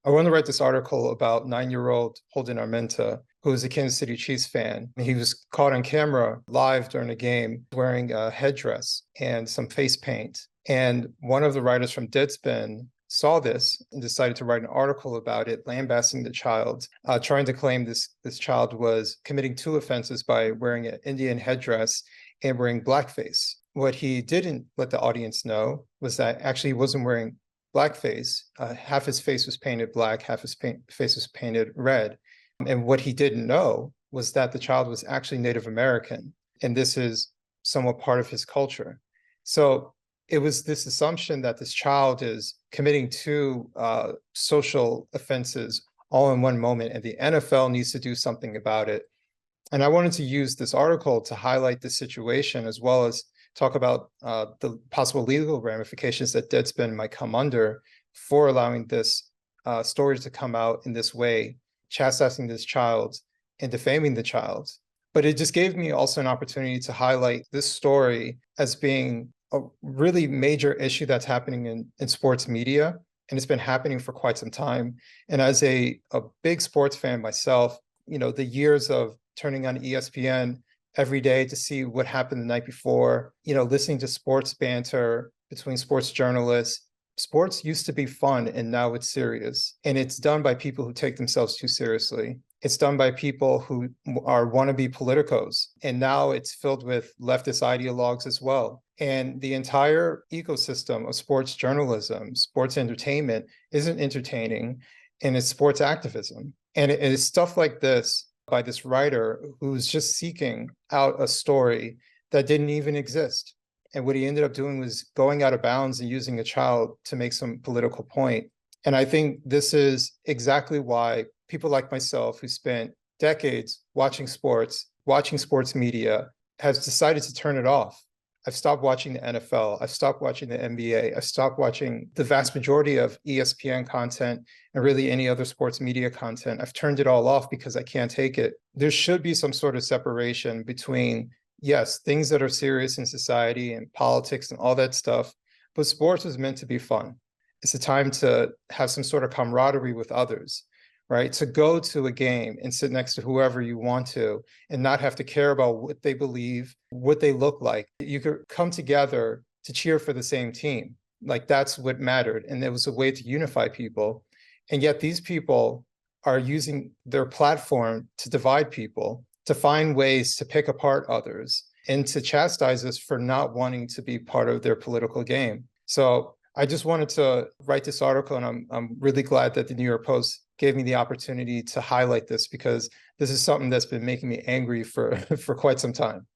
I want to write this article about 9-year-old Holden Armenta, who is a Kansas City Chiefs fan. He was caught on camera live during a game wearing a headdress and some face paint. And one of the writers from Deadspin saw this and decided to write an article about it, lambasting the child, trying to claim this child was committing two offenses by wearing an Indian headdress and wearing blackface. What he didn't let the audience know was that actually he wasn't wearing blackface. Half his face was painted black, half his face was painted red. And what he didn't know was that the child was actually Native American, and this is somewhat part of his culture. So it was this assumption that this child is committing two social offenses all in one moment, and the NFL needs to do something about it. And I wanted to use this article to highlight the situation, as well as talk about the possible legal ramifications that Deadspin might come under for allowing this story to come out in this way, chastising this child and defaming the child. But it just gave me also an opportunity to highlight this story as being a really major issue that's happening in sports media, and it's been happening for quite some time. And as a big sports fan myself, the years of turning on ESPN every day to see what happened the night before, listening to sports banter between sports journalists. Sports used to be fun, and now it's serious. And it's done by people who take themselves too seriously. It's done by people who are wannabe politicos. And now it's filled with leftist ideologues as well. And the entire ecosystem of sports journalism, sports entertainment, isn't entertaining, and it's sports activism. And it is stuff like this by this writer who's just seeking out a story that didn't even exist. And what he ended up doing was going out of bounds and using a child to make some political point. And I think this is exactly why people like myself, who spent decades watching sports media, has decided to turn it off. I've stopped watching the NFL. I've stopped watching the NBA. I've stopped watching the vast majority of ESPN content and really any other sports media content. I've turned it all off because I can't take it. There should be some sort of separation between, yes, things that are serious in society and politics and all that stuff, but sports is meant to be fun. It's a time to have some sort of camaraderie with others, right? To go to a game and sit next to whoever you want to and not have to care about what they believe, what they look like. You could come together to cheer for the same team. Like, that's what mattered. And it was a way to unify people. And yet these people are using their platform to divide people, to find ways to pick apart others, and to chastise us for not wanting to be part of their political game. So I just wanted to write this article, and I'm really glad that the New York Post gave me the opportunity to highlight this, because this is something that's been making me angry for quite some time.